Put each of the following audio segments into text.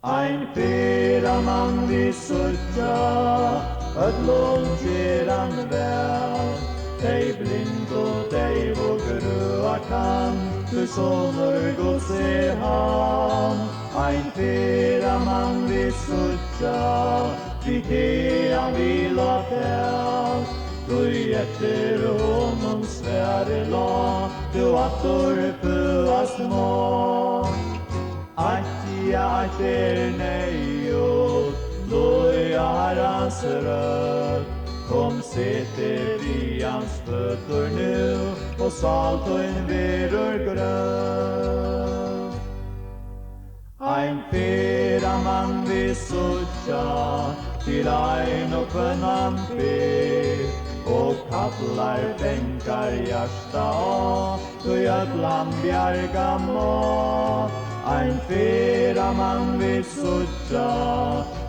Ein fyrra mann vi suttja, ödlom kjeran vel. Dei blind og dei og grøa kan, du sonur Guds han. Ein fyrra mann vi suttja, vi gean vila tel. Du etter honom svære la, du attor puas må. Attia etter neiot, loja herrans rød. Kom sete vi hans føtter nu, og salt og en verur grøn. Ein fyrra mann vi suttja, til ein og kvennan fyr, og kallar bänkar hjärsta av, du jötlan bjerga må. Ein fyrra mann vi suttja,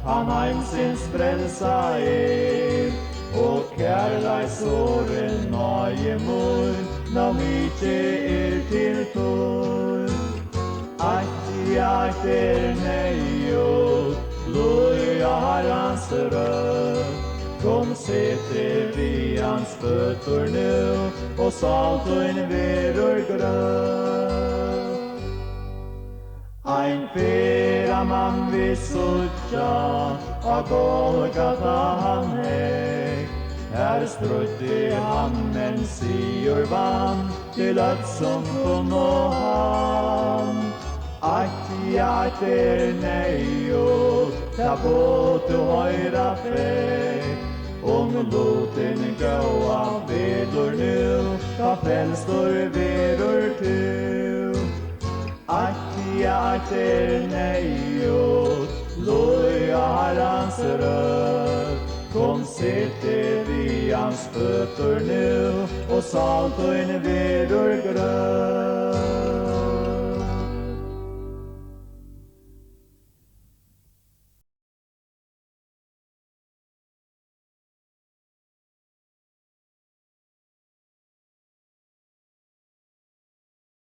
han heimsins frelsa og kærleik såren nøye mor, nå mykje til tur. Attia etter neiot, loja herrans rød. Kom sete vi hans føtter nu, og salt og en verur grøn. Ein fyrra mann vi suttja, a Golgata han heg. Her strøtte han en sigurvann, til som på nå han. Attia etter neiot, ta på til høyra feg. Loten gåa vedor nu, ta frelstor vedor tu. Attia etter neiot, loja herrans rød. Kom sete vi hans føtter nu, og salt og en vedor grøn.